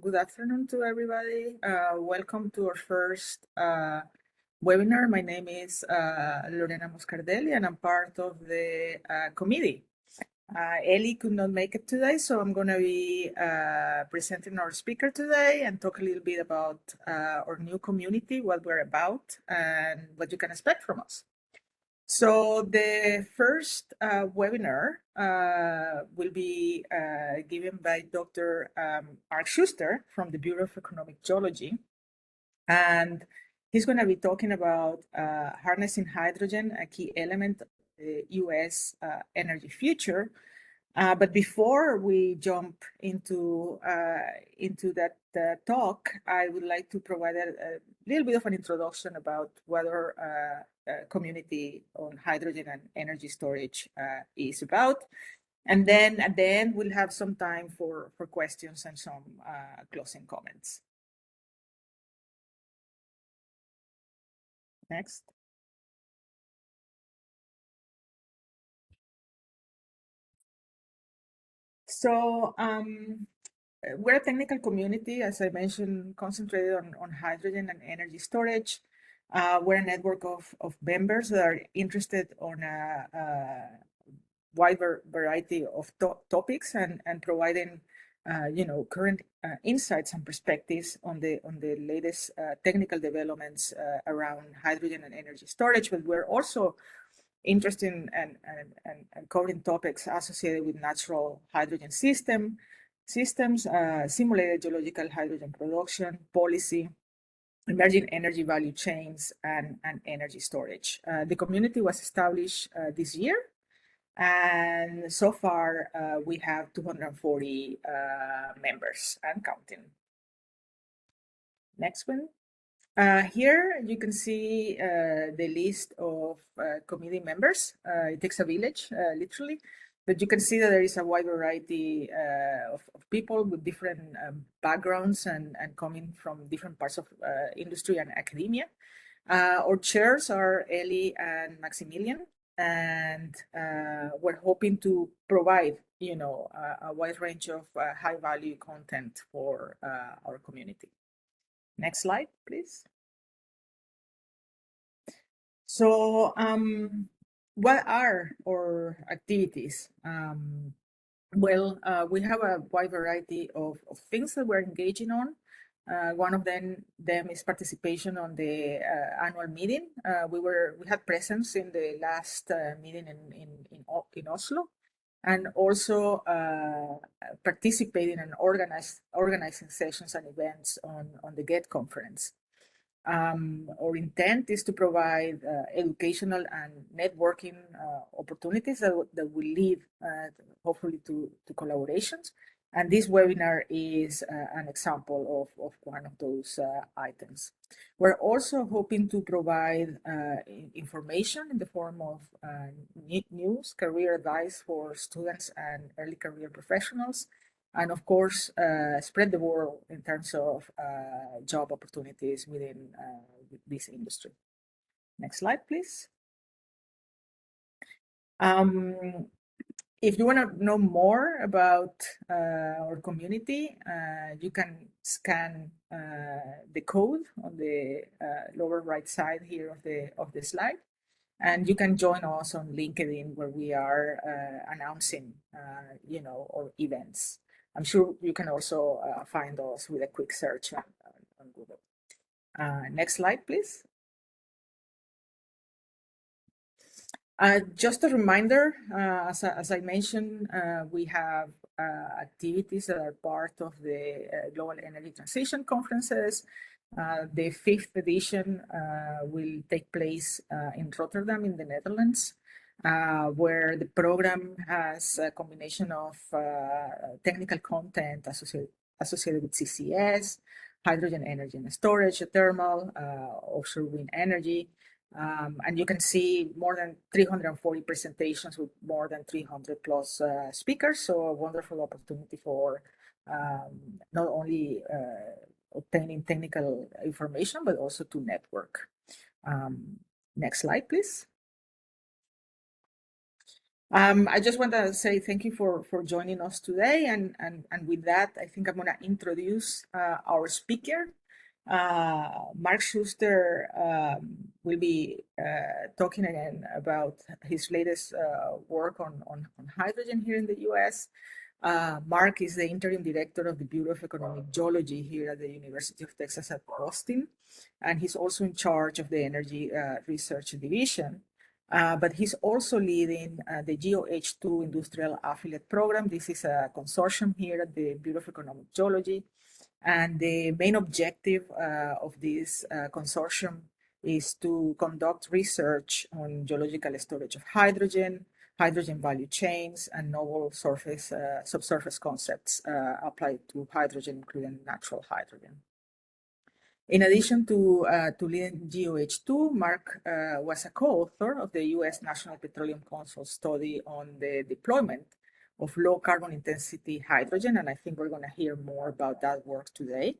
good afternoon to everybody. Welcome to our first webinar. My name is Lorena Moscardelli, and I'm part of the committee. Ellie could not make it today, so I'm going to be presenting our speaker today and talk a little bit about our new community, what we're about, and what you can expect from us. So the first webinar will be given by Dr. Mark Shuster from the Bureau of Economic Geology. And he's going to be talking about harnessing hydrogen, a key element of the U.S. energy future. But before we jump into that talk, I would like to provide a little bit of an introduction about what our community on hydrogen and energy storage is about. And then at the end, we'll have some time for questions and some closing comments. Next. So we're a technical community, as I mentioned, concentrated on hydrogen and energy storage. We're a network of members that are interested on a wide variety of topics and providing current insights and perspectives on the latest technical developments around hydrogen and energy storage. But we're also interested in and covering topics associated with natural hydrogen systems, simulated geological hydrogen production, policy, emerging energy value chains, and energy storage. The community was established this year, and so far we have 240 members and counting. Next one. Here you can see the list of committee members. It takes a village, literally, but you can see that there is a wide variety of people with different backgrounds and coming from different parts of industry and academia. Our chairs are Ellie and Maximilian, and we're hoping to provide, a wide range of high-value content for our community. Next slide, please. So what are our activities? Well, we have a wide variety of things that we're engaging on. One of them is participation on the annual meeting. We had presence in the last meeting in Oslo, and also participating and organizing sessions and events on the GET conference. Our intent is to provide educational and networking opportunities that will lead hopefully to collaborations. And this webinar is an example of one of those items. We're also hoping to provide information in the form of news, career advice for students and early career professionals, and of course, spread the word in terms of job opportunities within this industry. Next slide, please. If you want to know more about our community, you can scan the code on the lower right side here of the slide, and you can join us on LinkedIn, where we are announcing, our events. I'm sure you can also find us with a quick search on Google. Next slide, please. Just a reminder, as I mentioned, we have activities that are part of the Global Energy Transition Conferences. The 5th edition will take place in Rotterdam in the Netherlands, where the program has a combination of technical content associated with CCS, hydrogen energy and storage, thermal, offshore wind energy. And you can see more than 340 presentations with more than 300 plus speakers. So a wonderful opportunity for not only obtaining technical information, but also to network. Next slide, please. I just want to say thank you for joining us today. And with that, I think I'm going to introduce our speaker. Mark Shuster will be talking again about his latest work on hydrogen here in the US. Mark is the interim director of the Bureau of Economic Geology here at the University of Texas at Austin, and he's also in charge of the Energy Research Division. But he's also leading the GeoH2 Industrial Affiliate Program. This is a consortium here at the Bureau of Economic Geology. And the main objective of this consortium is to conduct research on geological storage of hydrogen, hydrogen value chains, and novel subsurface concepts applied to hydrogen, including natural hydrogen. In addition to leading GeoH2, Mark was a co-author of the U.S. National Petroleum Council study on the deployment of low carbon intensity hydrogen, and I think we're going to hear more about that work today.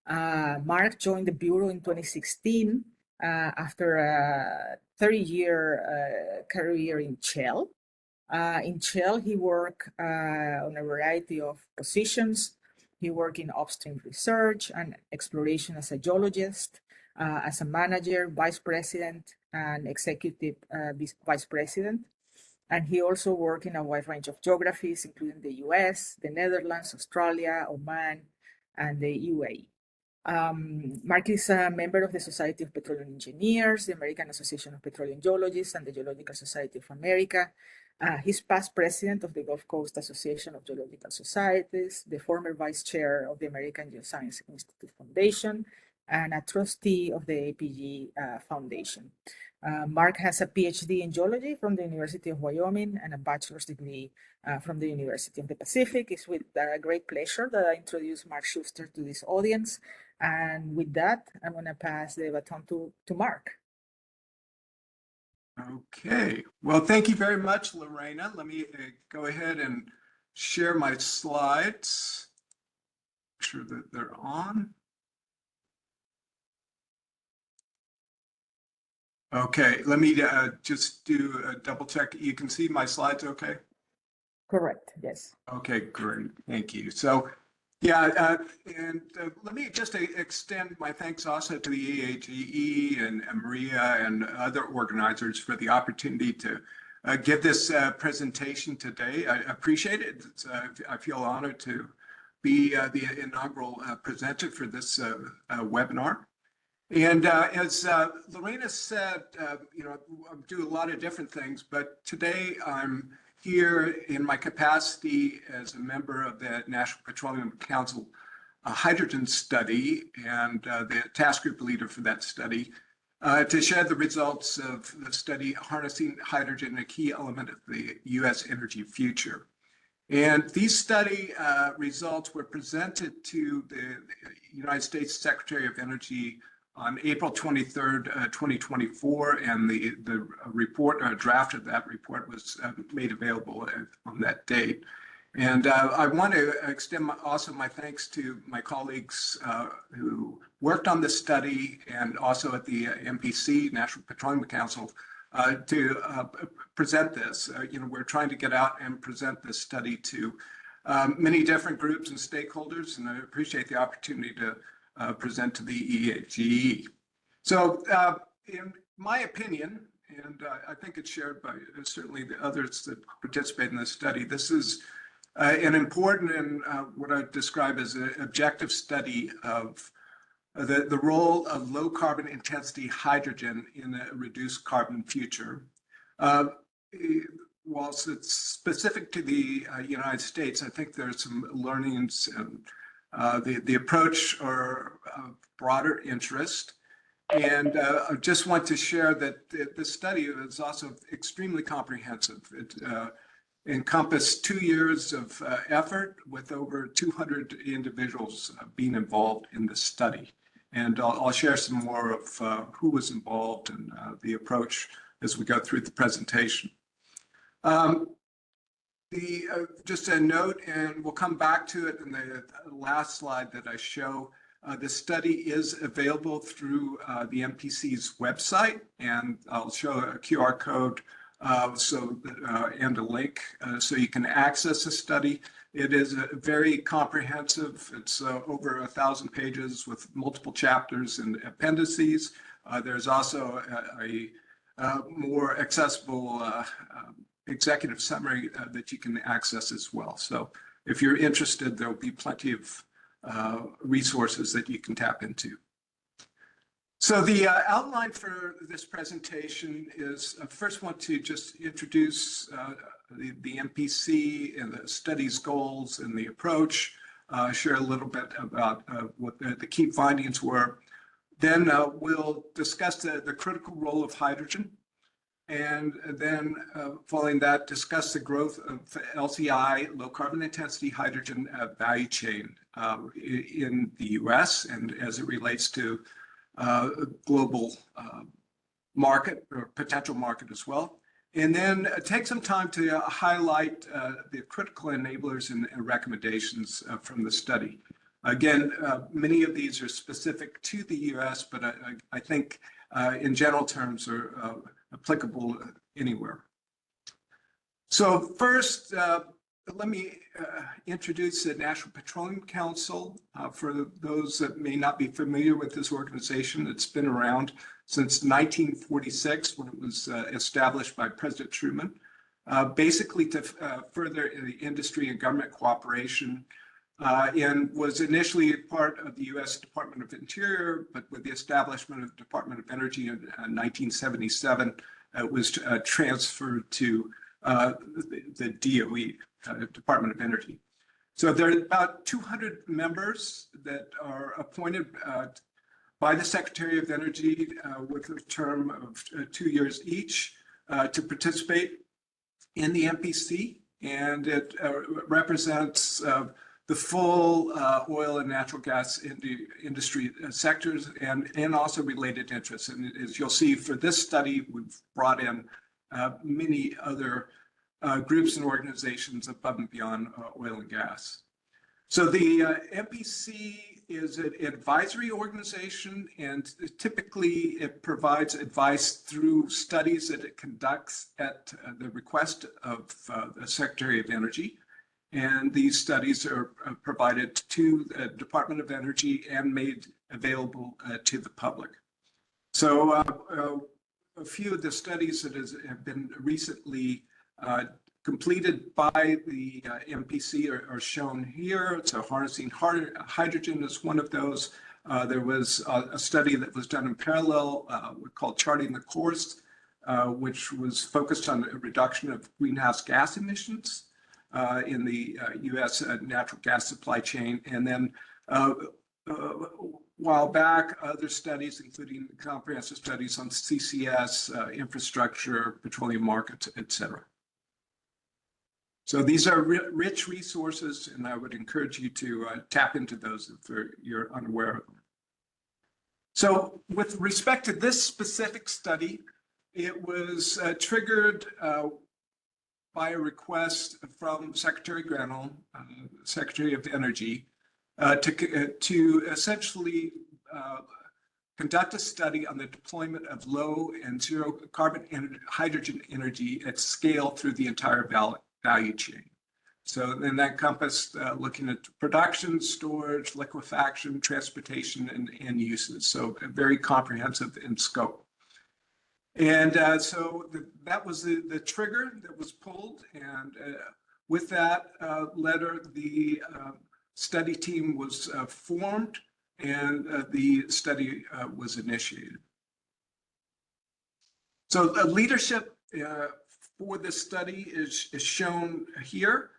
Mark joined the Bureau in 2016 after a 30-year career in Shell. In Shell, he worked on a variety of positions. He worked in upstream research and exploration as a geologist, as a manager, vice president, and executive vice president. And he also worked in a wide range of geographies, including the US, the Netherlands, Australia, Oman, and the UAE. Mark is a member of the Society of Petroleum Engineers, the American Association of Petroleum Geologists, and the Geological Society of America. He's past president of the Gulf Coast Association of Geological Societies, the former vice chair of the American Geoscience Institute Foundation, and a trustee of the APG Foundation. Mark has a PhD in geology from the University of Wyoming and a bachelor's degree from the University of the Pacific. It's with great pleasure that I introduce Mark Shuster to this audience. And with that, I'm going to pass the baton to Mark. Okay, well, thank you very much, Lorena. Let me go ahead and share my slides. Make sure that they're on. Okay, let me just do a double check. You can see my slides okay? Correct, yes. Okay, great, thank you. So, yeah, let me just extend my thanks also to the EAGE and Maria and other organizers for the opportunity to give this presentation today. I appreciate it. I feel honored to be the inaugural presenter for this webinar. And as Lorena said, you know, I do a lot of different things, but today I'm here in my capacity as a member of the National Petroleum Council hydrogen study and the task group leader for that study to share the results of the study Harnessing Hydrogen, a Key Element of the U.S. Energy Future. And these study results were presented to the United States Secretary of Energy on April 23rd, 2024, and the report, or draft of that report, was made available on that date. And I want to extend also my thanks to my colleagues who worked on this study and also at the NPC, National Petroleum Council, to present this. You know, we're trying to get out and present this study to many different groups and stakeholders, and I appreciate the opportunity to present to the EAGE. So in my opinion, and I think it's shared by certainly the others that participate in this study, this is an important and what I describe as an objective study of the role of low carbon intensity hydrogen in a reduced carbon future. Whilst it's specific to the United States, I think there's some learnings and the approach are of broader interest. And I just want to share that this study is also extremely comprehensive. It encompassed 2 years of effort with over 200 individuals being involved in this study. And I'll share some more of who was involved and the approach as we go through the presentation. Just a note, and we'll come back to it in the last slide that I show. The study is available through the NPC's website, and I'll show a QR code and a link so you can access the study. It is very comprehensive. It's over 1,000 pages with multiple chapters and appendices. There's also a more accessible executive summary that you can access as well. So if you're interested, there'll be plenty of resources that you can tap into. So the outline for this presentation is first want to just introduce the MPC and the study's goals and the approach, share a little bit about what the key findings were. Then we'll discuss the critical role of hydrogen. And then following that, discuss the growth of LCI, low carbon intensity hydrogen value chain in the US and as it relates to global market or potential market as well. And then take some time to highlight the critical enablers and recommendations from the study. Again, many of these are specific to the US, but I think in general terms are applicable anywhere. So first, let me introduce the National Petroleum Council. For those that may not be familiar with this organization, it's been around since 1946 when it was established by President Truman, basically to further the industry and government cooperation, and was initially part of the U.S. Department of Interior, but with the establishment of the Department of Energy in 1977, it was transferred to the DOE, Department of Energy. So there are about 200 members that are appointed by the Secretary of Energy with a term of 2 years each to participate in the MPC, and it represents the full oil and natural gas industry sectors and also related interests. And as you'll see for this study, we've brought in many other groups and organizations above and beyond oil and gas. So the MPC is an advisory organization, and typically it provides advice through studies that it conducts at the request of the Secretary of Energy. And these studies are provided to the Department of Energy and made available to the public. So a few of the studies that have been recently completed by the MPC are shown here. So harnessing hydrogen is one of those. There was a study that was done in parallel called Charting the Course, which was focused on the reduction of greenhouse gas emissions in the U.S. Natural gas supply chain. And then a while back, other studies, including comprehensive studies on CCS, infrastructure, petroleum markets, et cetera. So these are rich resources, and I would encourage you to tap into those if you're unaware of them. So with respect to this specific study, it was triggered by a request from Secretary Granholm, Secretary of Energy, to essentially conduct a study on the deployment of low and zero carbon hydrogen energy at scale through the entire value chain. So then that encompassed looking at production, storage, liquefaction, transportation, and end uses. So very comprehensive in scope. And so that was the trigger that was pulled. And with that letter, the study team was formed and the study was initiated. So leadership for this study is shown here.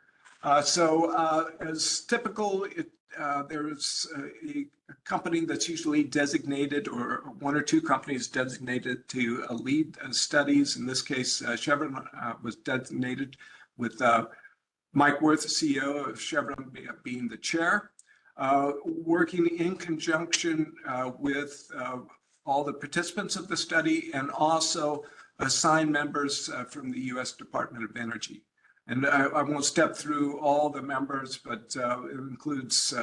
As typical, there is a company that's usually designated, or one or two companies designated to lead studies. In this case, Chevron was designated with Mike Wirth, the CEO of Chevron, being the chair, working in conjunction with all the participants of the study and also assigned members from the U.S. Department of Energy. And I won't step through all the members, but it includes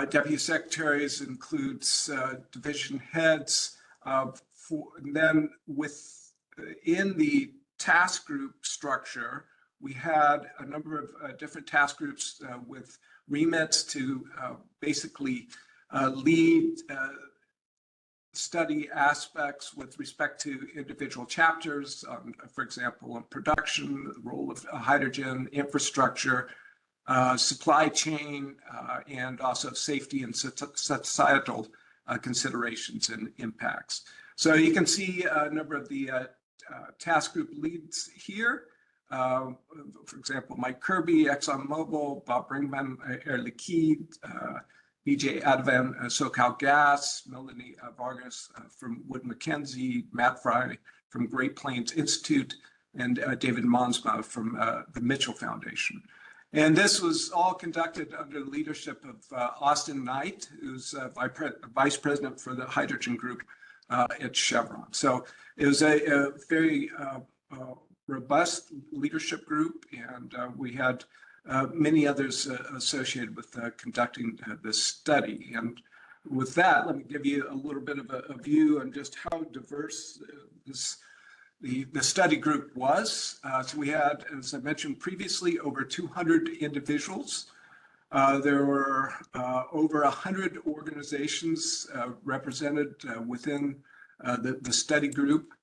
deputy secretaries, includes division heads. And then within the task group structure. We had a number of different task groups with remits to basically lead study aspects with respect to individual chapters, for example, on production, the role of hydrogen, infrastructure, supply chain, and also safety and societal considerations and impacts. So you can see a number of the task group leads here. For example, Mike Kirby, ExxonMobil, Bob Brinkman, Air Liquide, BJ Advan, SoCal Gas, Melanie Vargas from Wood Mackenzie, Matt Fry from Great Plains Institute, and David Monsma from the Mitchell Foundation. And this was all conducted under the leadership of Austin Knight, who's Vice President for the Hydrogen Group at Chevron. So it was a very robust leadership group, and we had many others associated with conducting this study. And with that, let me give you a little bit of a view on just how diverse the study group was. So we had, as I mentioned previously, over 200 individuals. There were over 100 organizations represented within the study group.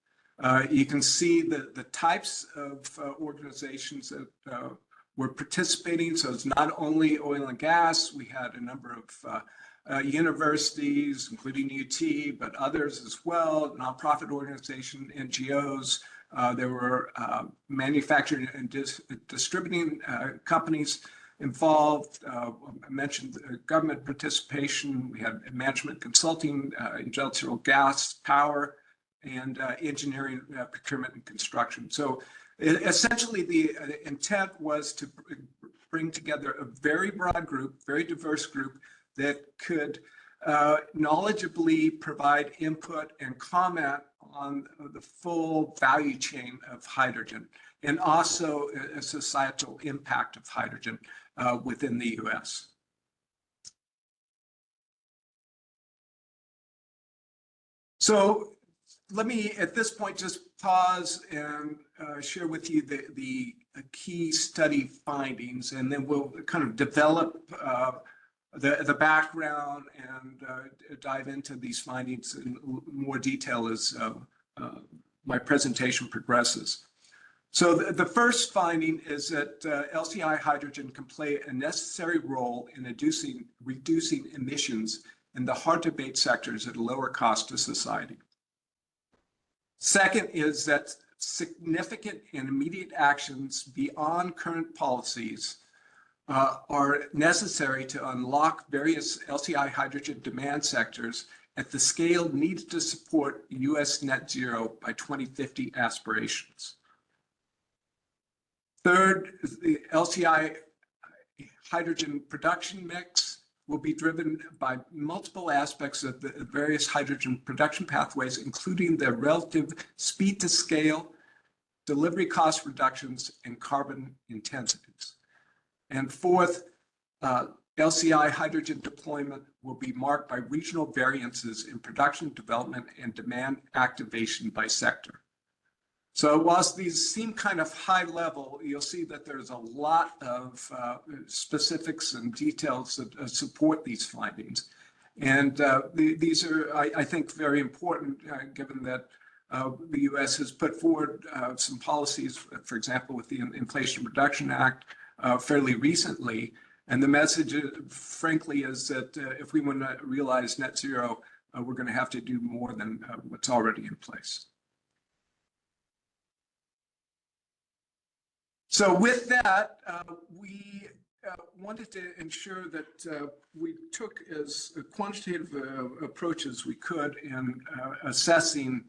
You can see the types of organizations that were participating. So it's not only oil and gas. We had a number of universities, including UT, but others as well, nonprofit organizations, NGOs. There were manufacturing and distributing companies involved. I mentioned government participation. We had management consulting, industrial gas, power, and engineering, procurement, and construction. So essentially, the intent was to bring together a very broad group, very diverse group that could knowledgeably provide input and comment on the full value chain of hydrogen, and also a societal impact of hydrogen within the U.S. So let me, at this point, just pause and share with you the key study findings, and then we'll kind of develop the background and dive into these findings in more detail as my presentation progresses. So the first finding is that LCI hydrogen can play a necessary role in reducing emissions in the hard-to-abate sectors at a lower cost to society. Second is that significant and immediate actions beyond current policies are necessary to unlock various LCI hydrogen demand sectors at the scale needed to support U.S. net zero by 2050 aspirations. Third, the LCI hydrogen production mix will be driven by multiple aspects of the various hydrogen production pathways, including their relative speed to scale, delivery cost reductions, and carbon intensities. And fourth, LCI hydrogen deployment will be marked by regional variances in production, development, and demand activation by sector. So whilst these seem kind of high level, you'll see that there's a lot of specifics and details that support these findings. And these are, I think, very important, given that the U.S. has put forward some policies, for example, with the Inflation Reduction Act fairly recently. And the message, frankly, is that if we want to realize net zero, we're going to have to do more than what's already in place. So with that, we wanted to ensure that we took as a quantitative approach as we could in assessing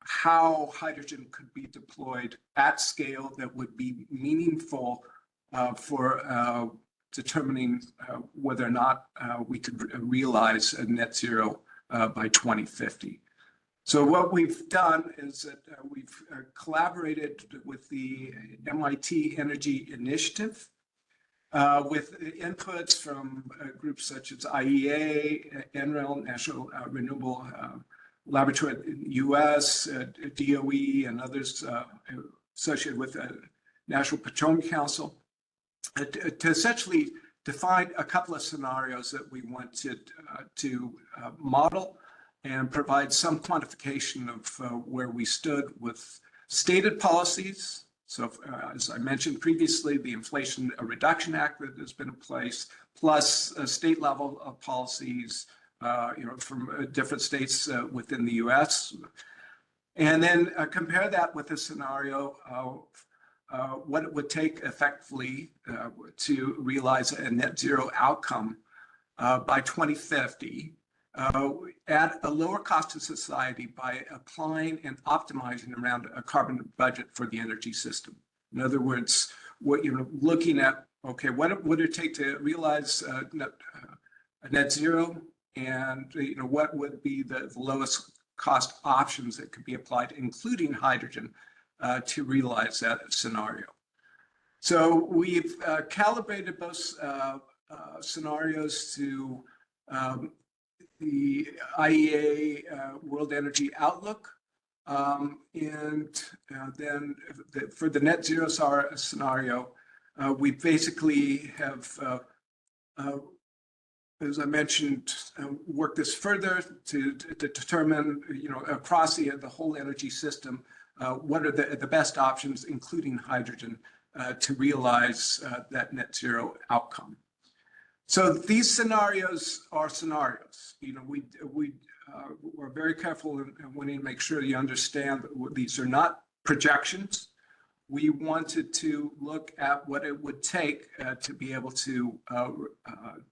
how hydrogen could be deployed at scale that would be meaningful for determining whether or not we could realize a net zero by 2050. So what we've done is that we've collaborated with the MIT Energy Initiative, with inputs from groups such as IEA, NREL, National Renewable laboratory in the US, DOE, and others associated with the National Petroleum Council, to essentially define a couple of scenarios that we wanted to model and provide some quantification of where we stood with stated policies. So as I mentioned previously, the Inflation Reduction Act that has been in place, plus state level of policies, from different states within the US. And then compare that with a scenario what it would take effectively to realize a net zero outcome by 2050 at a lower cost to society by applying and optimizing around a carbon budget for the energy system. In other words, what you're looking at, okay, what would it take to realize a net zero, and what would be the lowest cost options that could be applied, including hydrogen, to realize that scenario. So we've calibrated both scenarios to the IEA World Energy Outlook, and then for the net zero scenario, we basically have, as I mentioned, work this further to determine, across the whole energy system, what are the best options, including hydrogen, to realize that net zero outcome. So these scenarios are scenarios. We're very careful in wanting to make sure you understand that these are not projections. We wanted to look at what it would take to be able to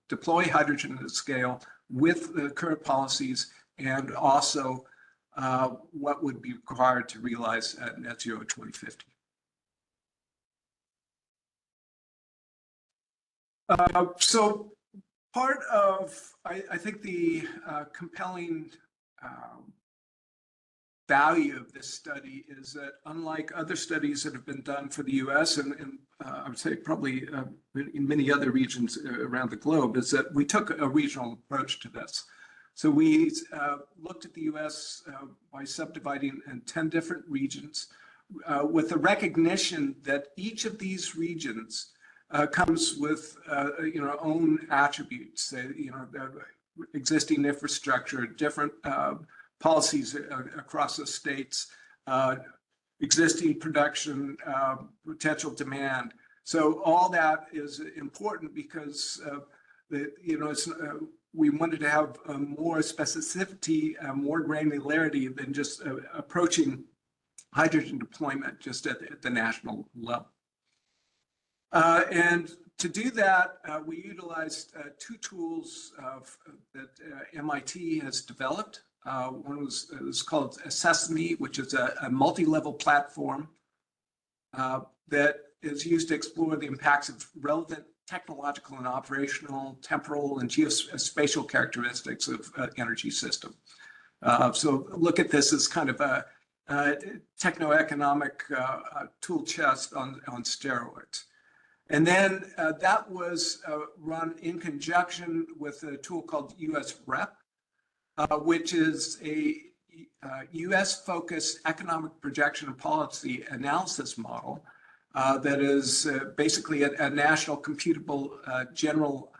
deploy hydrogen at scale with the current policies, and also what would be required to realize net zero 2050. So part of, I think, the compelling value of this study is that, unlike other studies that have been done for the US and I would say probably in many other regions around the globe, is that we took a regional approach to this. So we looked at the US by subdividing in 10 different regions with the recognition that each of these regions comes with own attributes, existing infrastructure, different policies across the states, existing production, potential demand. So all that is important because we wanted to have more specificity, more granularity than just approaching hydrogen deployment just at the national level. And to do that, we utilized two tools that MIT has developed. One was called Sesame, which is a multi-level platform that is used to explore the impacts of relevant technological and operational, temporal, and geospatial characteristics of an energy system. So look at this as kind of a techno-economic tool chest on steroids. And then that was run in conjunction with a tool called US REP, which is a US-focused economic projection and policy analysis model that is basically a national computable general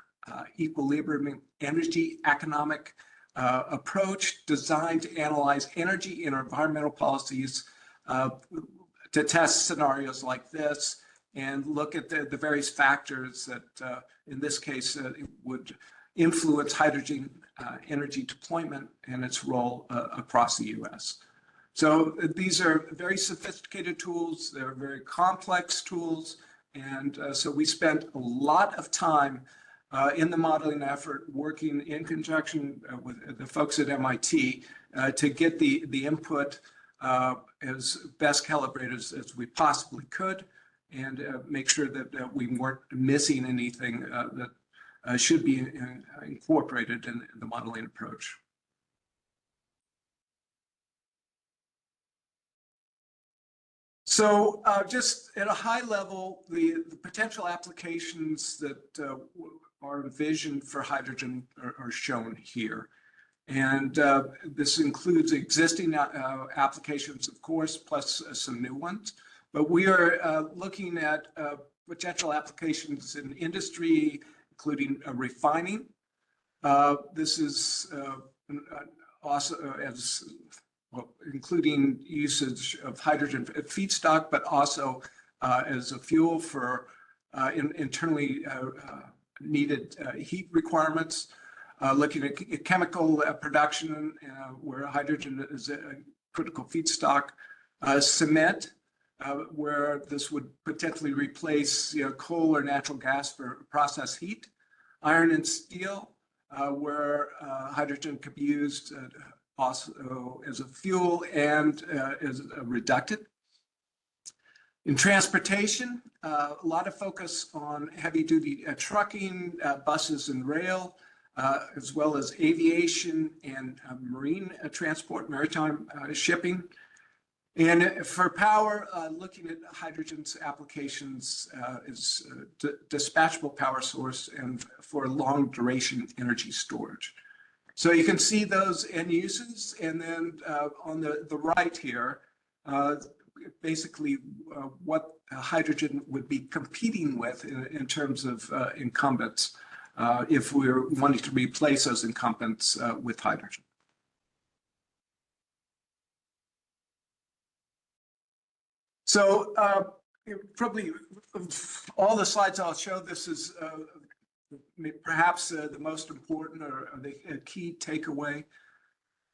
equilibrium energy economic approach designed to analyze energy and environmental policies to test scenarios like this and look at the various factors that, in this case, would influence hydrogen energy deployment and its role across the US. So these are very sophisticated tools. They're very complex tools. And so we spent a lot of time in the modeling effort working in conjunction with the folks at MIT to get the input as best calibrated as we possibly could, and make sure that we weren't missing anything that should be incorporated in the modeling approach. So just at a high level, the potential applications that are envisioned for hydrogen are shown here. And this includes existing applications, of course, plus some new ones. But we are looking at potential applications in industry, including refining. This is also including usage of hydrogen feedstock, but also as a fuel for internally needed heat requirements. Looking at chemical production, where hydrogen is a critical feedstock. Cement, where this would potentially replace coal or natural gas for process heat. Iron and steel, where hydrogen could be used also as a fuel and as a reductant. In transportation, a lot of focus on heavy-duty trucking, buses and rail, as well as aviation and marine transport, maritime shipping. And for power, looking at hydrogen's applications as dispatchable power source and for long duration energy storage. So you can see those end uses, and then on the right here, basically what hydrogen would be competing with in terms of incumbents if we're wanting to replace those incumbents with hydrogen. So probably all the slides I'll show, this is perhaps the most important or the key takeaway.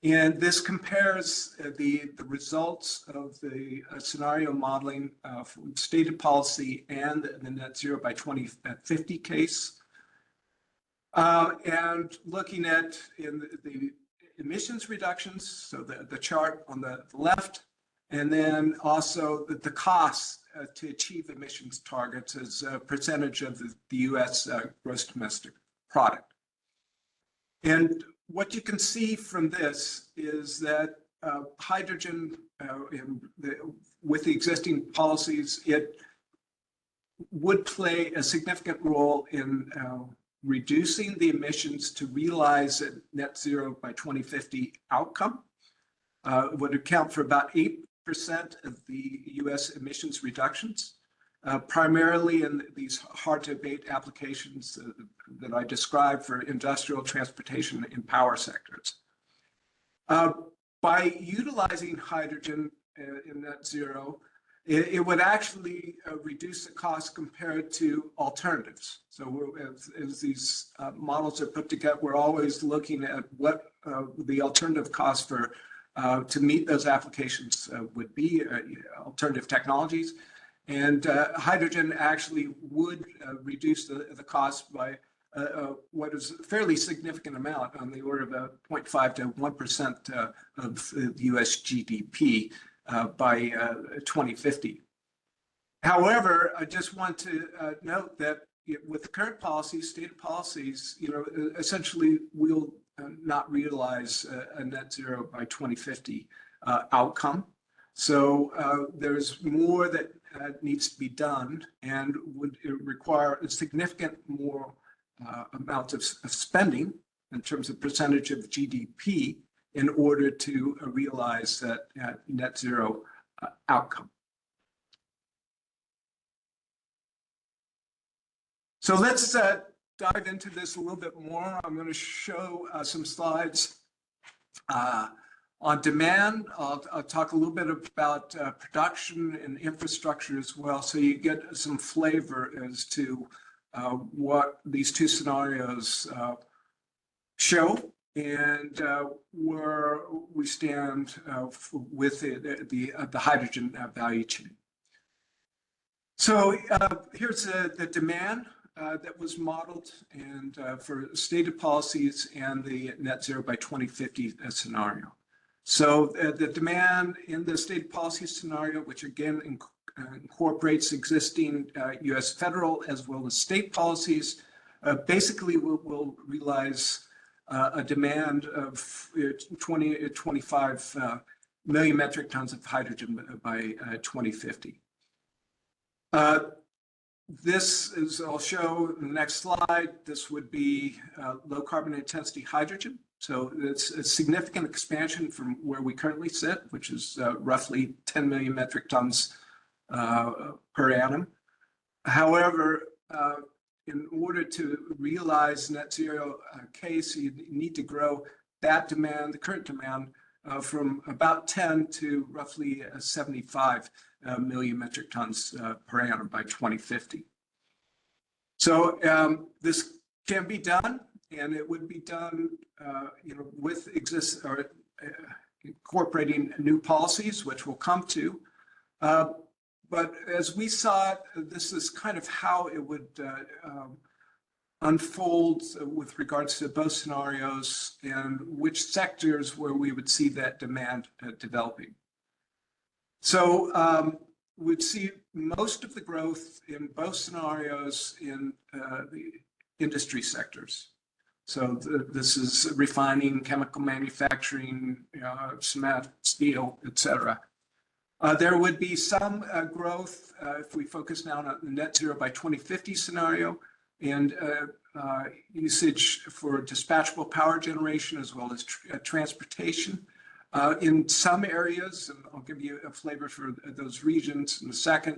And this compares the results of the scenario modeling from stated policy and the net zero by 2050 case. And looking at in the emissions reductions, so the chart on the left, and then also the costs to achieve emissions targets as a percentage of the U.S. gross domestic product. And what you can see from this is that hydrogen, with the existing policies, it would play a significant role in reducing the emissions to realize a net zero by 2050 outcome. Would account for about 8% of the U.S. emissions reductions, primarily in these hard-to-abate applications that I described for industrial, transportation, and power sectors. By utilizing hydrogen in net zero, it would actually reduce the cost compared to alternatives. So as these models are put together, we're always looking at what the alternative cost for to meet those applications would be, alternative technologies. And hydrogen actually would reduce the cost by what is a fairly significant amount, on the order of 0.5 to 1% of the US GDP by 2050. However, I just want to note that with the current policies, stated policies, essentially we'll not realize a net zero by 2050 outcome. So there's more that needs to be done, and would require a significant more amount of spending in terms of percentage of GDP in order to realize that net zero outcome. So let's dive into this a little bit more. I'm going to show some slides on demand. I'll talk a little bit about production and infrastructure as well, so you get some flavor as to what these two scenarios show and where we stand with the hydrogen value chain. So here's the demand that was modeled and for stated policies and the net zero by 2050 scenario. So the demand in the stated policy scenario, which again incorporates existing US federal as well as state policies, basically will realize a demand of 25 million metric tons of hydrogen by 2050. this is, I'll show in the next slide, this would be low carbon intensity hydrogen. So it's a significant expansion from where we currently sit, which is roughly 10 million metric tons per annum. However, in order to realize net zero case, you need to grow that demand, the current demand, from about 10 to roughly 75 million metric tons per annum by 2050. So this can be done, and it would be done, with incorporating new policies, which we'll come to. But as we saw it, this is kind of how it would unfold with regards to both scenarios and which sectors where we would see that demand developing. So we'd see most of the growth in both scenarios in the industry sectors. So this is refining, chemical manufacturing, cement, steel, et cetera. There would be some growth if we focus now on the net zero by 2050 scenario, and usage for dispatchable power generation as well as transportation. In some areas, and I'll give you a flavor for those regions in a second,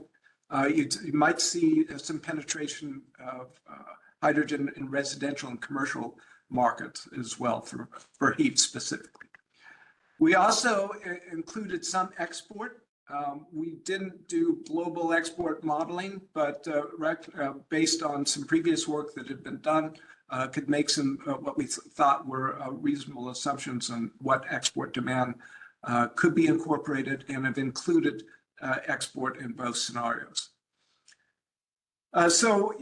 you might see some penetration of hydrogen in residential and commercial markets as well for heat specifically. We also included some export. We didn't do global export modeling, but based on some previous work that had been done, could make some what we thought were reasonable assumptions on what export demand could be incorporated, and have included export in both scenarios. So,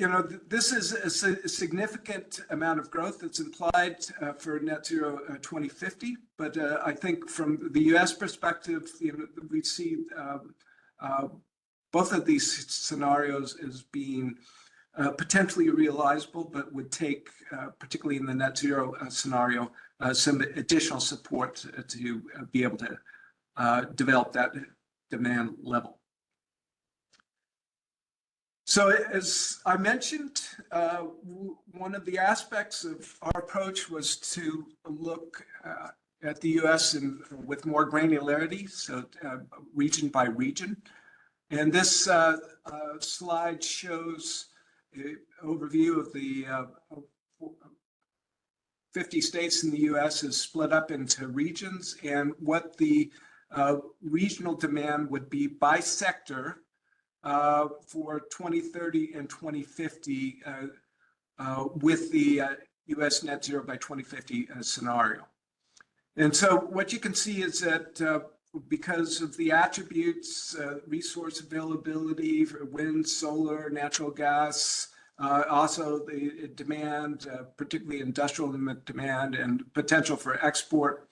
this is a significant amount of growth that's implied for net zero 2050. But I think from the U.S. perspective, we see both of these scenarios as being potentially realizable, but would take, particularly in the net zero scenario, some additional support to be able to develop that demand level. So as I mentioned, one of the aspects of our approach was to look at the U.S. with more granularity, so region by region. And this slide shows an overview of the 50 states in the U.S. is split up into regions, and what the regional demand would be by sector for 2030 and 2050 with the U.S. net zero by 2050 scenario. And so what you can see is that because of the attributes, resource availability for wind, solar, natural gas, also the demand, particularly industrial demand and potential for export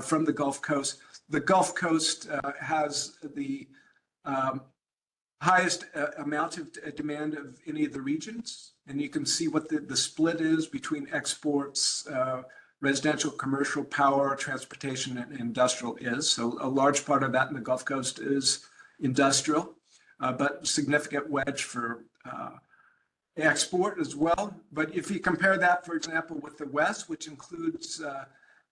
from the Gulf Coast. The Gulf Coast has the highest amount of demand of any of the regions. And you can see what the split is between exports, residential, commercial, power, transportation, and industrial is. So a large part of that in the Gulf Coast is industrial, but significant wedge for export as well. But if you compare that, for example, with the West, which includes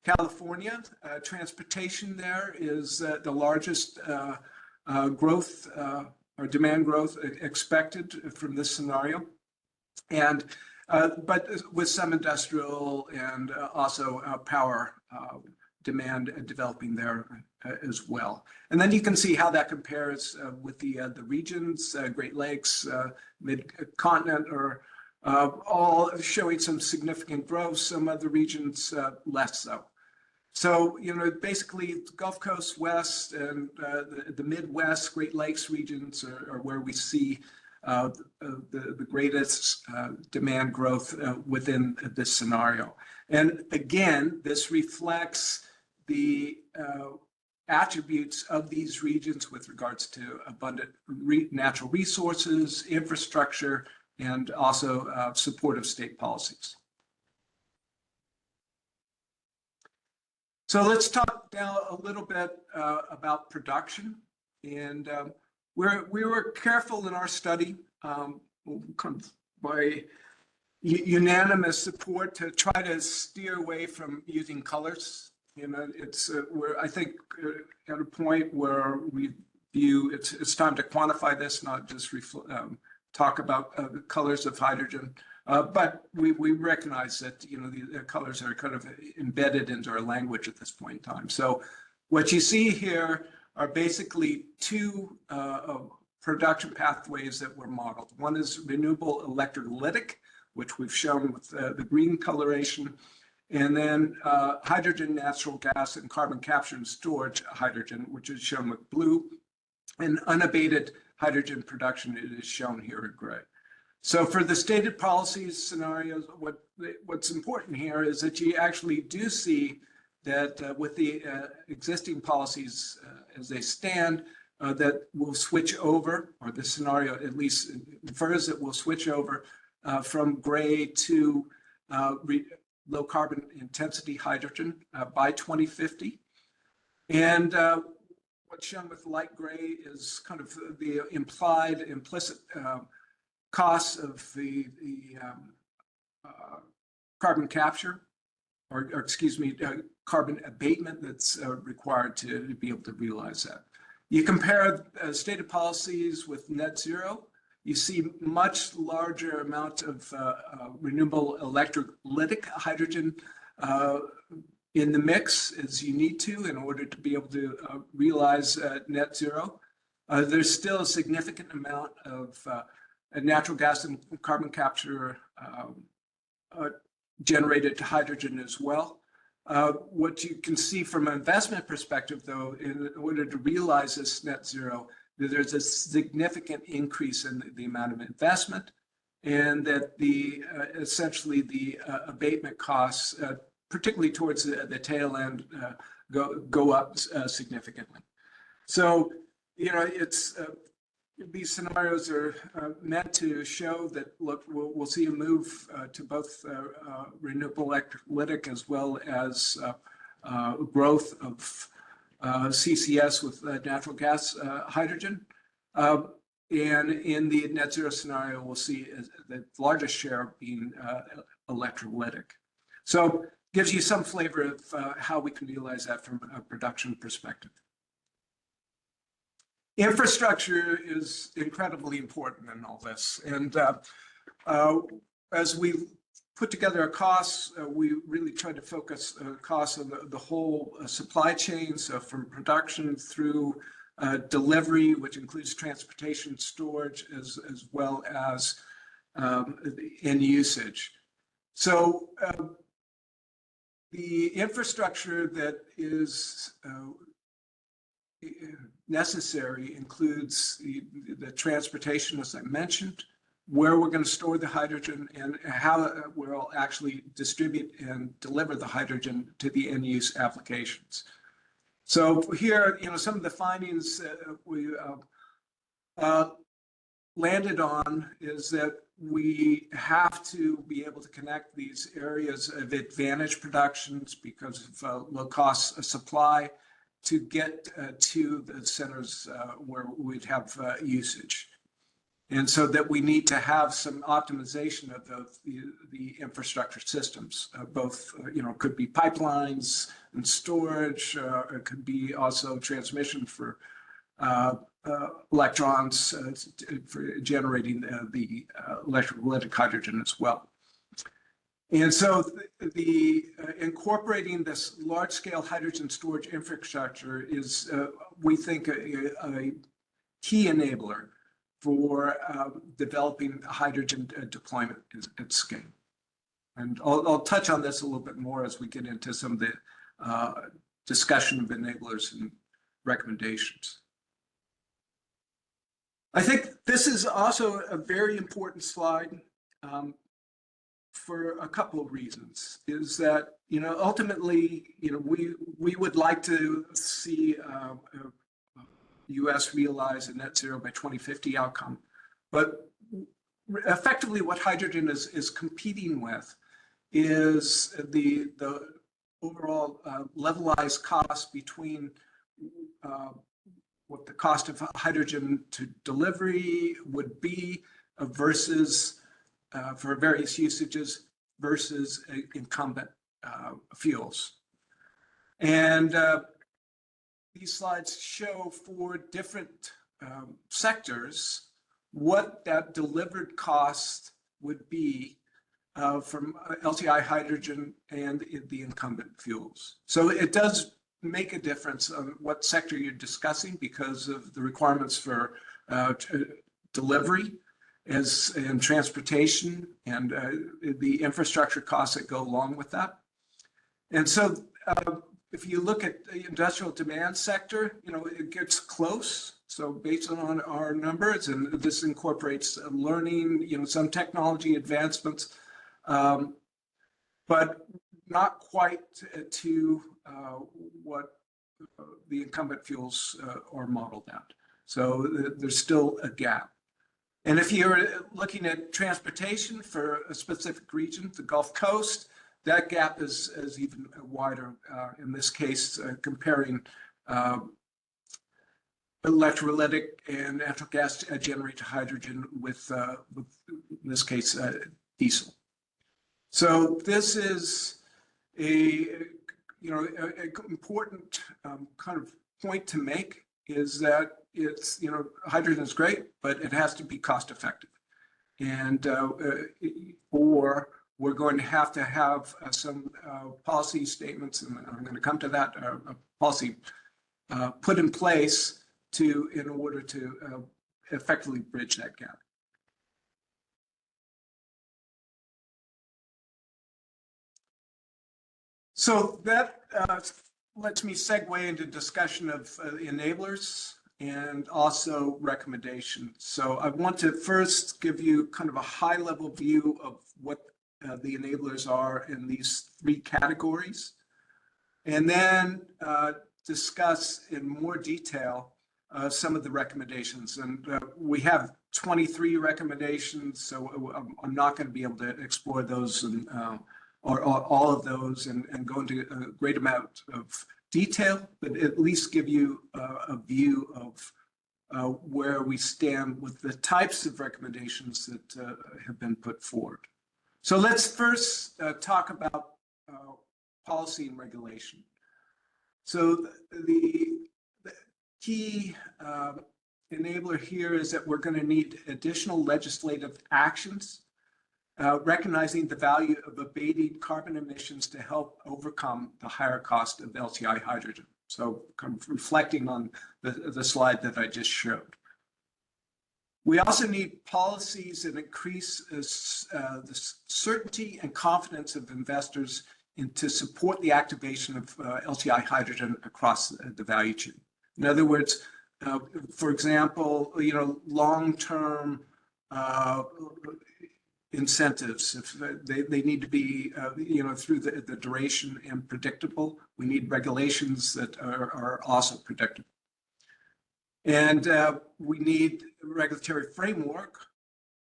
California, transportation there is the largest growth or demand growth expected from this scenario. And but with some industrial and also power demand developing there as well. And then you can see how that compares with the regions, Great Lakes, mid-continent, or all showing some significant growth, some other regions less so. So, basically the Gulf Coast West and the Midwest, Great Lakes regions are where we see the greatest demand growth within this scenario. And again, this reflects the attributes of these regions with regards to abundant natural resources, infrastructure, and also supportive state policies. So let's talk now a little bit about production. And we were careful in our study by unanimous support to try to steer away from using colors. It's we're I think at a point where we view it's time to quantify this, not just talk about the colors of hydrogen. But we recognize that the colors are kind of embedded into our language at this point in time. So what you see here are basically two production pathways that were modeled. One is renewable electrolytic, which we've shown with the green coloration, and then hydrogen, natural gas, and carbon capture and storage hydrogen, which is shown with blue, and unabated hydrogen production is shown here in gray. So for the stated policies scenarios, what's important here is that you actually do see that with the existing policies as they stand, that will switch over, or the scenario at least infers that we'll switch over from gray to low carbon intensity hydrogen by 2050. And what's shown with light gray is kind of the implicit costs of the carbon capture, or excuse me, carbon abatement that's required to be able to realize that. You compare stated policies with net zero, you see much larger amount of renewable electrolytic hydrogen in the mix as you need to in order to be able to realize net zero. There's still a significant amount of natural gas and carbon capture generated hydrogen as well. What you can see from an investment perspective, though, in order to realize this net zero, there's a significant increase in the amount of investment, and that essentially the abatement costs, particularly towards the tail end, go up significantly. So, it's these scenarios are meant to show that, look, we'll see a move to both renewable electrolytic as well as growth of CCS with natural gas hydrogen. And in the net zero scenario, we'll see the largest share being electrolytic. So gives you some flavor of how we can realize that from a production perspective. Infrastructure is incredibly important in all this. And as we put together our costs, we really tried to focus costs on the whole supply chain, so from production through delivery, which includes transportation, storage, as well as end usage. So the infrastructure that is necessary includes the transportation, as I mentioned, where we're going to store the hydrogen, and how we'll actually distribute and deliver the hydrogen to the end use applications. So here, some of the findings we landed on is that we have to be able to connect these areas of advantage productions because of low cost supply to get to the centers where we'd have usage. And so that we need to have some optimization of the infrastructure systems, both, could be pipelines and storage, it could be also transmission for electrons for generating the electrolytic hydrogen as well. And so the incorporating this large-scale hydrogen storage infrastructure is, we think, a key enabler for developing hydrogen deployment at scale. And I'll touch on this a little bit more as we get into some of the discussion of enablers and recommendations. I think this is also a very important slide for a couple of reasons. Is that, ultimately, we would like to see U.S. realize a net zero by 2050 outcome. But effectively what hydrogen is competing with is the overall levelized cost between what the cost of hydrogen to delivery would be versus for various usages versus incumbent fuels. And these slides show for different sectors what that delivered cost would be from LTI hydrogen and the incumbent fuels. So it does make a difference on what sector you're discussing because of the requirements for delivery and transportation and the infrastructure costs that go along with that. And so if you look at the industrial demand sector, it gets close. So based on our numbers, and this incorporates learning, some technology advancements, but not quite to what the incumbent fuels are modeled at. So there's still a gap. And if you're looking at transportation for a specific region, the Gulf Coast, that gap is even wider in this case, comparing electrolytic and natural gas generated hydrogen with in this case, diesel. So this is a important kind of point to make is that it's, hydrogen is great, but it has to be cost effective. And or we're going to have some policy statements, and I'm going to come to that, policy put in place in order to effectively bridge that gap. So that lets me segue into discussion of enablers and also recommendations. So I want to first give you kind of a high-level view of what the enablers are in these three categories, and then discuss in more detail some of the recommendations. And we have 23 recommendations, so I'm not going to be able to explore those and or all of those and go into a great amount of detail, but at least give you a view of where we stand with the types of recommendations that have been put forward. So let's first talk about policy and regulation. So the key enabler here is that we're going to need additional legislative actions recognizing the value of abating carbon emissions to help overcome the higher cost of LTI hydrogen. So kind of reflecting on the slide that I just showed. We also need policies that increase the certainty and confidence of investors to support the activation of LTI hydrogen across the value chain. In other words, for example, long-term incentives, if they need to be, through the duration and predictable. We need regulations that are also predictable. And we need a regulatory framework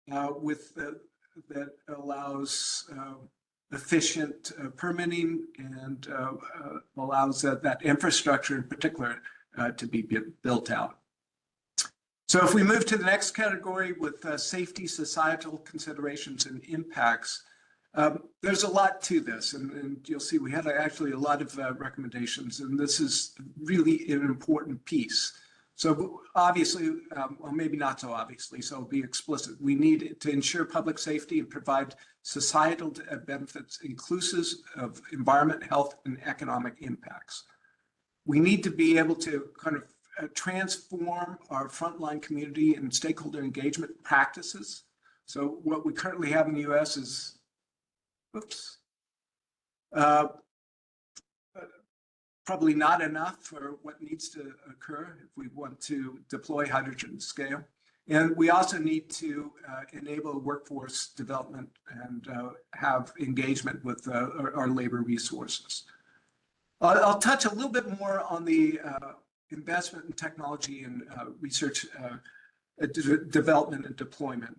that allows efficient permitting and allows that infrastructure in particular to be built out. So if we move to the next category with safety, societal considerations, and impacts, there's a lot to this, and you'll see we had actually a lot of recommendations, and this is really an important piece. So obviously, or maybe not so obviously, so I'll be explicit. We need to ensure public safety and provide societal benefits inclusive of environment, health, and economic impacts. We need to be able to kind of transform our frontline community and stakeholder engagement practices. So what we currently have in the US is, probably not enough for what needs to occur if we want to deploy hydrogen scale. And we also need to enable workforce development and have engagement with our labor resources. I'll touch a little bit more on the investment in technology and research development and deployment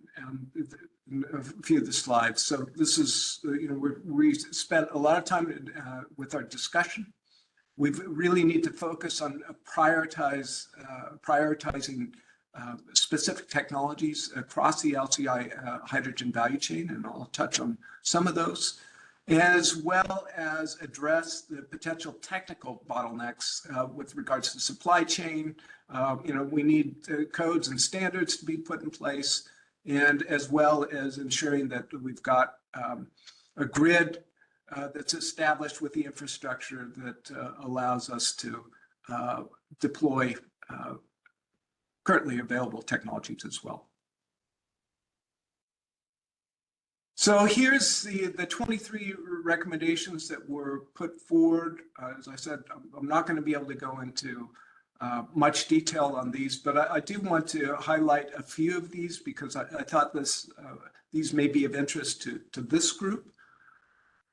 in a few of the slides. So this is, we spent a lot of time with our discussion. We really need to focus on prioritizing specific technologies across the LCI hydrogen value chain, and I'll touch on some of those, as well as address the potential technical bottlenecks with regards to supply chain. We need codes and standards to be put in place, and as well as ensuring that we've got a grid that's established with the infrastructure that allows us to deploy currently available technologies as well. So here's the 23 recommendations that were put forward. As I said, I'm not going to be able to go into much detail on these, but I do want to highlight a few of these because I thought these may be of interest to this group.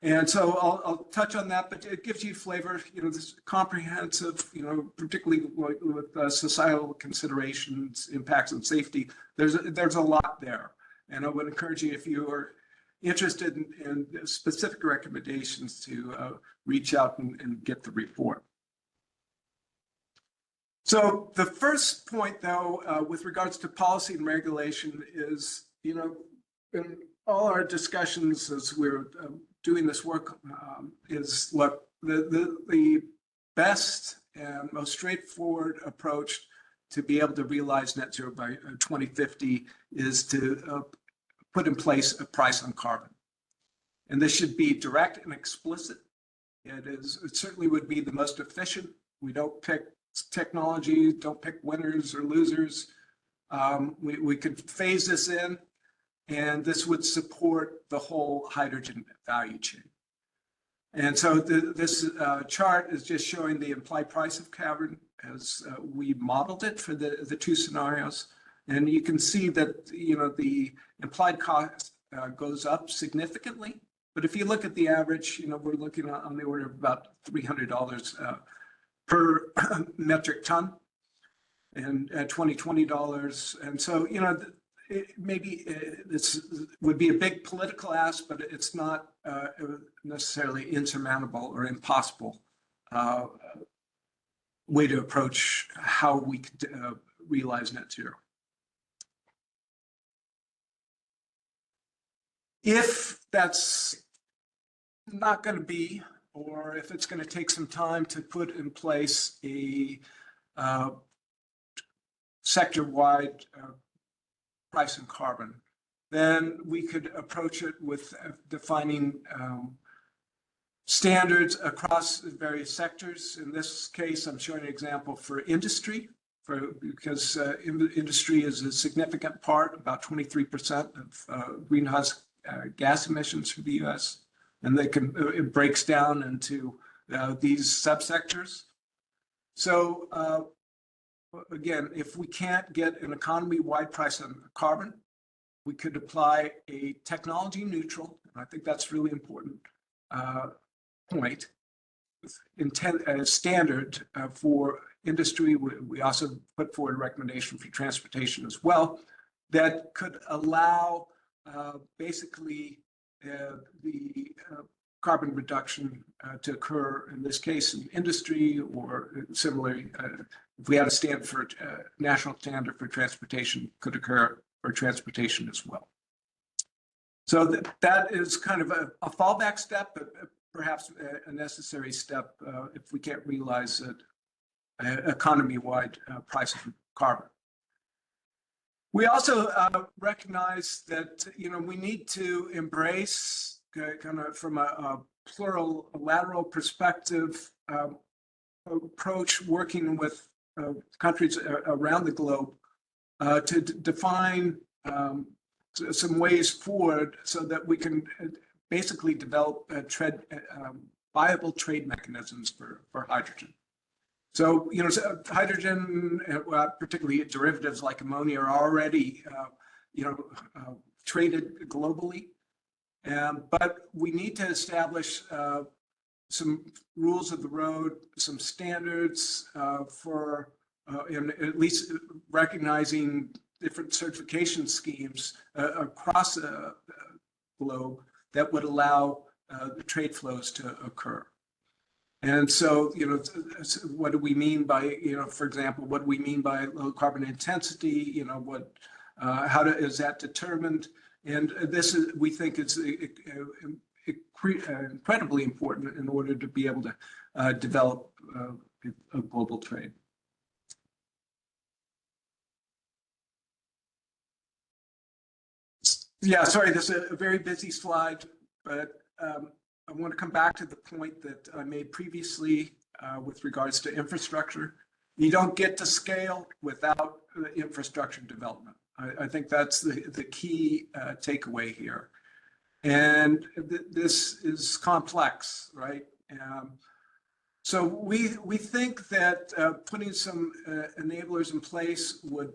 And so I'll touch on that, but it gives you flavor, this comprehensive, particularly with societal considerations, impacts on safety. There's a lot there. And I would encourage you, if you are interested in specific recommendations, to reach out and get the report. So the first point, though, with regards to policy and regulation is, in all our discussions as we're doing this work, is look, the best and most straightforward approach to be able to realize net zero by 2050 is to put in place a price on carbon. And this should be direct and explicit. It certainly would be the most efficient. We don't pick technology, don't pick winners or losers. We could phase this in, and this would support the whole hydrogen value chain. And so this chart is just showing the implied price of carbon as we modeled it for the two scenarios. And you can see that, the implied cost goes up significantly. But if you look at the average, we're looking on the order of about $300 per metric ton, and $20. And so, maybe this would be a big political ask, but it's not necessarily insurmountable or impossible way to approach how we could realize net zero. If that's not going to be, or if it's going to take some time to put in place a sector-wide price on carbon, then we could approach it with defining standards across various sectors. In this case, I'm showing an example for industry, because industry is a significant part, about 23% of greenhouse gas emissions for the U.S. And it breaks down into these subsectors. So again, if we can't get an economy-wide price on carbon, we could apply a technology neutral, and I think that's really important, point, standard for industry. We also put forward a recommendation for transportation as well that could allow basically the carbon reduction to occur, in this case in industry, or similarly, if we had a standard for national standard for transportation, could occur for transportation as well. So that is kind of a fallback step, but perhaps a necessary step if we can't realize an economy-wide price of carbon. We also recognize that we need to embrace kind of from a lateral perspective approach, working with countries around the globe to define some ways forward so that we can basically develop viable trade mechanisms for hydrogen. So, hydrogen, particularly derivatives like ammonia, are already, traded globally. But we need to establish some rules of the road, some standards for, and at least recognizing different certification schemes across the globe that would allow the trade flows to occur. And so, what do we mean by, for example, what do we mean by low carbon intensity? Is that determined? And this is, we think, is incredibly important in order to be able to develop a global trade. Yeah, sorry, this is a very busy slide, but I want to come back to the point that I made previously with regards to infrastructure. You don't get to scale without infrastructure development. I think that's the key takeaway here. And this is complex, right? So we think that putting some enablers in place would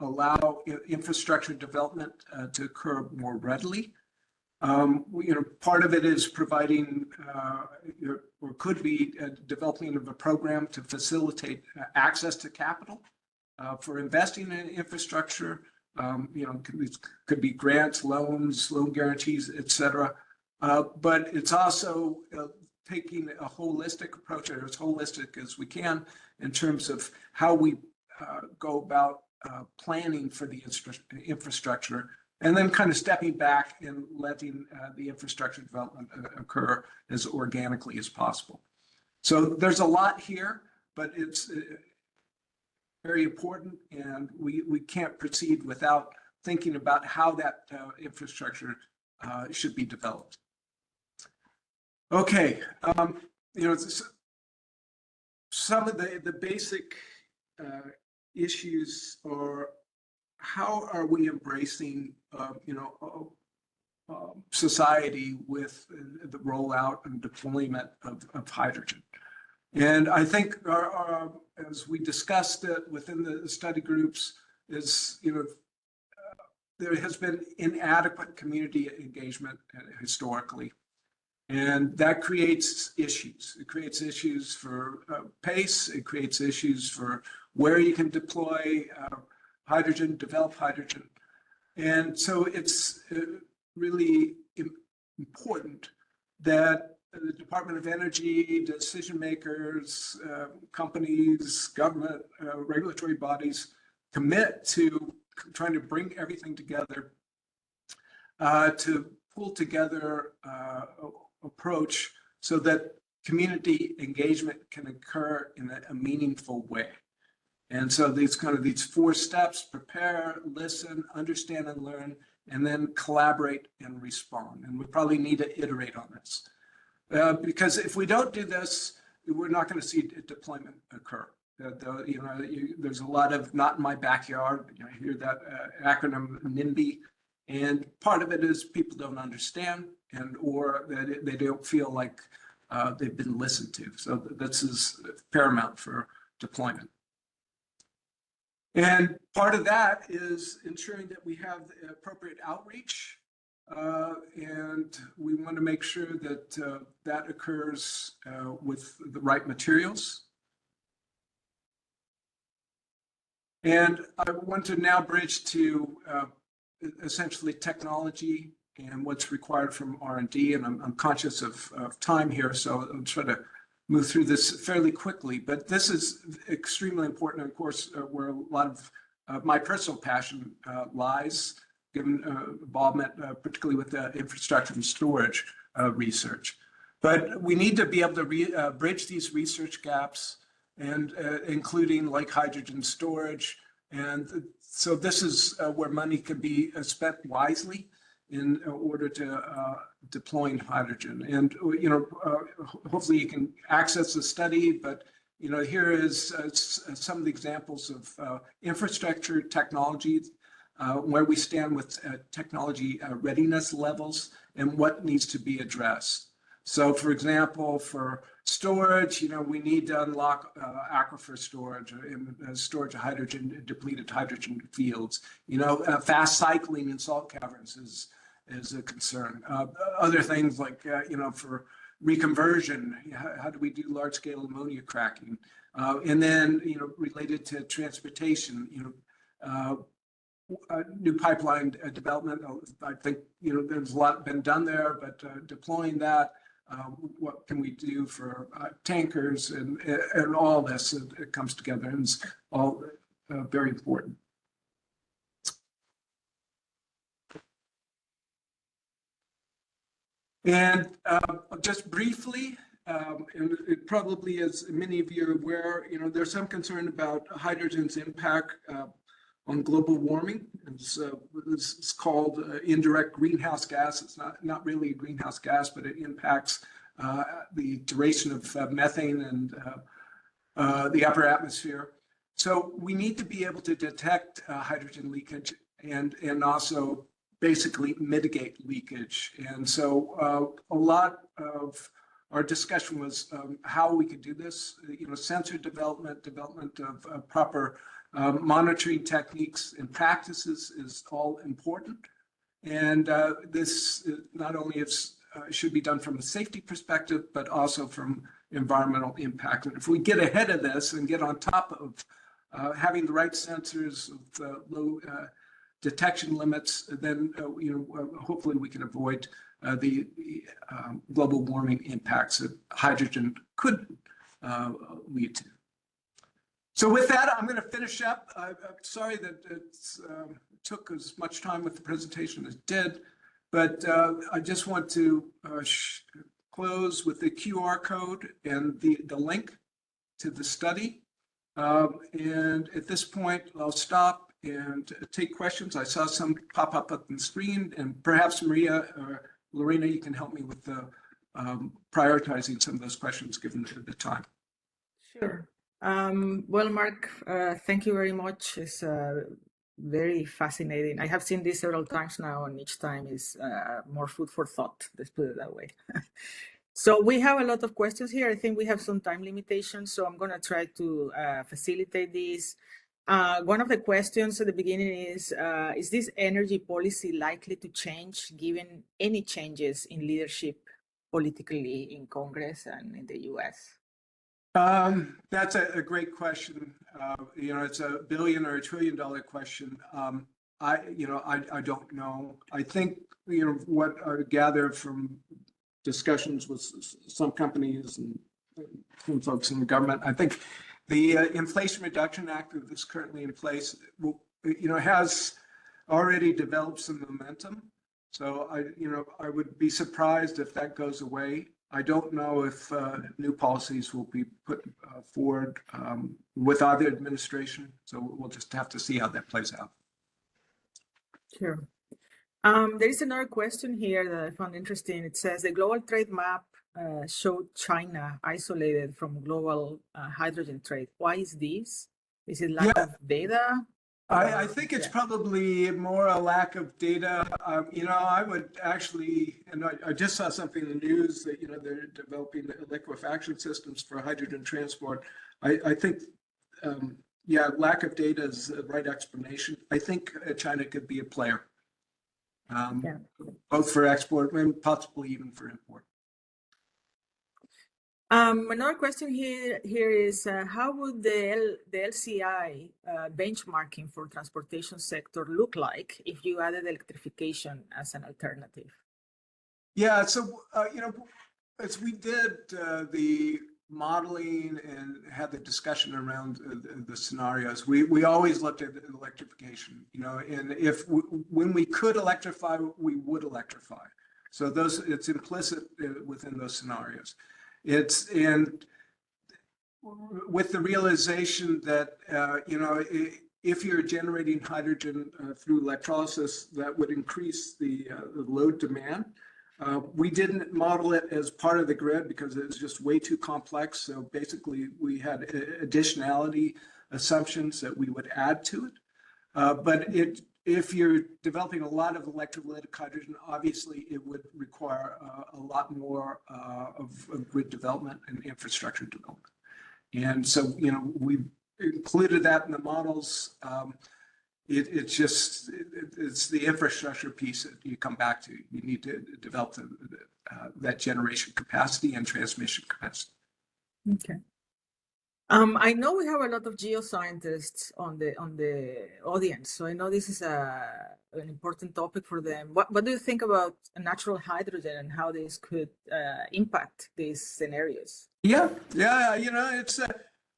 allow infrastructure development to occur more readily. Part of it is providing, or could be developing of a program to facilitate access to capital for investing in infrastructure. Could be grants, loans, loan guarantees, et cetera. But it's also taking a holistic approach, or as holistic as we can, in terms of how we go about planning for the infrastructure, and then kind of stepping back and letting the infrastructure development occur as organically as possible. So there's a lot here, but it's very important, and we can't proceed without thinking about how that infrastructure should be developed. Okay, some of the basic issues are, how are we embracing, society with the rollout and deployment of hydrogen? And I think as we discussed it within the study groups, is, there has been inadequate community engagement historically. And that creates issues. It creates issues for pace. It creates issues for where you can deploy hydrogen, develop hydrogen. And so it's really important that the Department of Energy, decision makers, companies, government, regulatory bodies commit to trying to bring everything together to pull together approach so that community engagement can occur in a meaningful way. And so these four steps: prepare, listen, understand and learn, and then collaborate and respond. And we probably need to iterate on this. Because if we don't do this, we're not going to see deployment occur. There's a lot of "not in my backyard." I hear that acronym NIMBY, and part of it is people don't understand, or that they don't feel like they've been listened to. So this is paramount for deployment. And part of that is ensuring that we have the appropriate outreach. And we want to make sure that that occurs with the right materials. And I want to now bridge to essentially technology and what's required from R&D. And I'm conscious of time here, so I'll try to move through this fairly quickly. But this is extremely important, and of course, where a lot of my personal passion lies, given involvement, particularly with infrastructure and storage research. But we need to be able to bridge these research gaps, and including like hydrogen storage. And so this is where money can be spent wisely in order to deploying hydrogen. And hopefully you can access the study, but here is some of the examples of infrastructure technologies, where we stand with technology readiness levels and what needs to be addressed. So for example, for storage, we need to unlock aquifer storage and storage of hydrogen, depleted hydrogen fields. Fast cycling in salt caverns is a concern. Other things like, for reconversion, how do we do large scale ammonia cracking? And then, related to transportation, new pipeline development. I think, there's a lot been done there, but deploying that, what can we do for tankers and all this. It comes together and it's all very important. And just briefly, and it probably, as many of you are aware, there's some concern about hydrogen's impact on global warming. It's called indirect greenhouse gas. It's not really a greenhouse gas, but it impacts the duration of methane and the upper atmosphere. So we need to be able to detect hydrogen leakage and also basically mitigate leakage. And so a lot of our discussion was how we could do this. Sensor development of proper monitoring techniques and practices is all important. And this not only should be done from a safety perspective, but also from environmental impact. And if we get ahead of this and get on top of having the right sensors with low detection limits, then hopefully we can avoid the global warming impacts that hydrogen could lead to. So with that, I'm going to finish up. I'm sorry that it took as much time with the presentation as it did, but I just want to close with the QR code and the link to the study. And at this point, I'll stop and take questions. I saw some pop up on the screen, and perhaps Maria or Lorena, you can help me with the prioritizing some of those questions given the time. Sure. Well, Mark, thank you very much. It's very fascinating. I have seen this several times now, and each time is more food for thought. Let's put it that way. So we have a lot of questions here. I think we have some time limitations, so I'm going to try to facilitate this. One of the questions at the beginning is this energy policy likely to change given any changes in leadership politically in Congress and in the US? That's a great question. It's a billion or $1 trillion question. I don't know. I think, what I gather from discussions with some companies and some folks in the government, I think the Inflation Reduction Act that's currently in place, has already developed some momentum. So I would be surprised if that goes away. I don't know if new policies will be put forward with either administration. So we'll just have to see how that plays out. Sure. There is another question here that I found interesting. It says the global trade map showed China isolated from global hydrogen trade. Why is this? Is it lack of data? I think it's probably more a lack of data. I would actually, and I just saw something in the news that, they're developing liquefaction systems for hydrogen transport. I think, lack of data is the right explanation. I think China could be a player, both for export and possibly even for import. Another question here is how would the LCI benchmarking for transportation sector look like if you added electrification as an alternative? Yeah, so as we did the modeling and had the discussion around the scenarios, we always looked at electrification, and when we could electrify, we would electrify. So it's implicit within those scenarios. And with the realization that, if you're generating hydrogen through electrolysis, that would increase the load demand. We didn't model it as part of the grid because it was just way too complex. So basically, we had additionality assumptions that we would add to it. But if you're developing a lot of electrolytic hydrogen, obviously it would require a lot more of grid development and infrastructure development. And so, we included that in the models. It's the infrastructure piece that you come back to. You need to develop that generation capacity and transmission capacity. Okay. I know we have a lot of geoscientists on the audience, so I know this is an important topic for them. What do you think about natural hydrogen and how this could impact these scenarios? Yeah, it's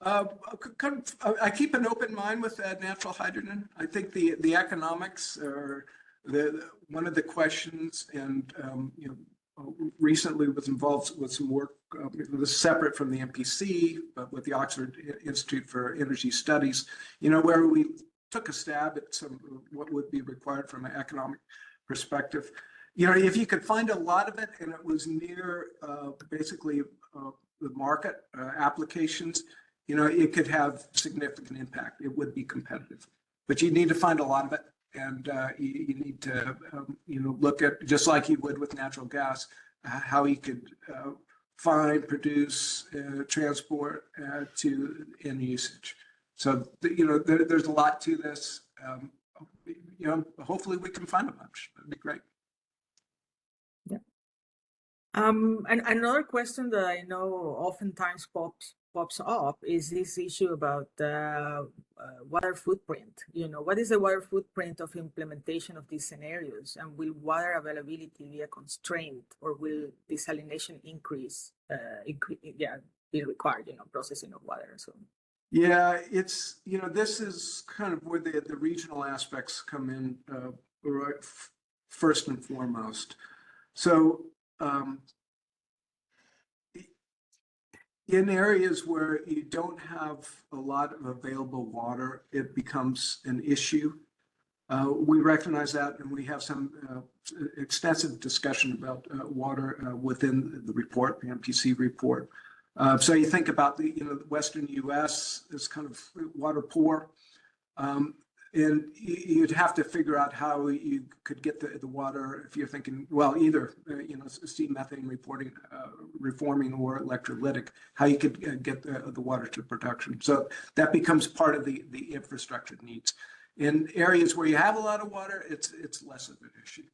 I keep an open mind with natural hydrogen. I think the economics are one of the questions, and recently was involved with some work. It was separate from the MPC, but with the Oxford Institute for Energy Studies, where we took a stab at what would be required from an economic perspective. If you could find a lot of it and it was near basically the market applications, it could have significant impact. It would be competitive, but you need to find a lot of it. And you need to, look at, just like you would with natural gas, how you could find, produce, transport to end usage. So, there's a lot to this. Hopefully we can find a bunch. That'd be great. Yeah. And another question that I know oftentimes pops up is this issue about water footprint. What is the water footprint of implementation of these scenarios, and will water availability be a constraint, or will desalination be required, processing of water and so on? Yeah, it's, this is kind of where the regional aspects come in right, first and foremost. So in areas where you don't have a lot of available water, it becomes an issue. We recognize that, and we have some extensive discussion about water within the report, the MPC report. So you think about the Western U.S. is kind of water poor, and you'd have to figure out how you could get the water if you're thinking, well, either steam methane reforming or electrolytic, how you could get the water to production. So that becomes part of the infrastructure needs. In areas where you have a lot of water, it's less of an issue.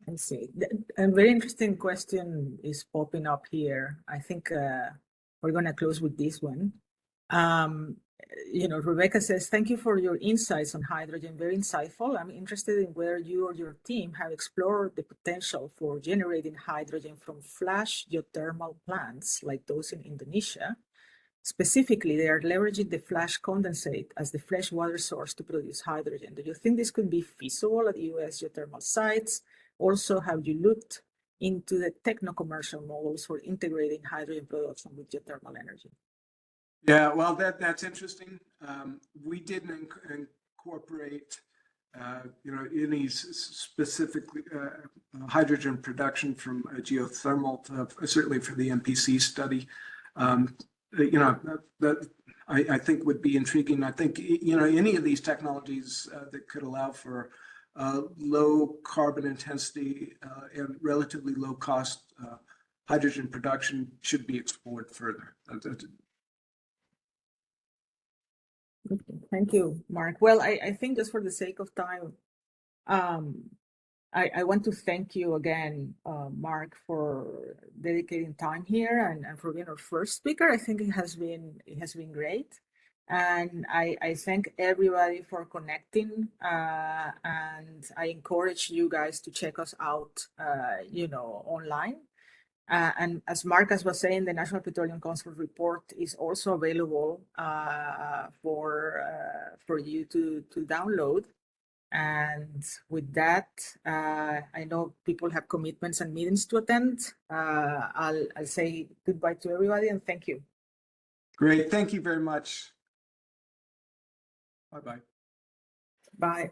I see. A very interesting question is popping up here. I think we're going to close with this one. Rebecca says, thank you for your insights on hydrogen. Very insightful. I'm interested in whether you or your team have explored the potential for generating hydrogen from flash geothermal plants like those in Indonesia. Specifically, they are leveraging the flash condensate as the fresh water source to produce hydrogen. Do you think this could be feasible at U.S. geothermal sites? Also, have you looked into the techno-commercial models for integrating hydrogen production with geothermal energy? Yeah, well, that's interesting. We didn't incorporate, any specifically hydrogen production from geothermal, certainly for the MPC study. That I think would be intriguing. I think, any of these technologies that could allow for low carbon intensity and relatively low cost hydrogen production should be explored further. Thank you, Mark. Well, I think just for the sake of time, I want to thank you again, Mark, for dedicating time here and for being our first speaker. I think it has been great. And I thank everybody for connecting, and I encourage you guys to check us out, online. And as Marcus was saying, the National Petroleum Council report is also available for you to download. And with that, I know people have commitments and meetings to attend. I'll say goodbye to everybody and thank you. Great. Thank you very much. Bye-bye. Bye.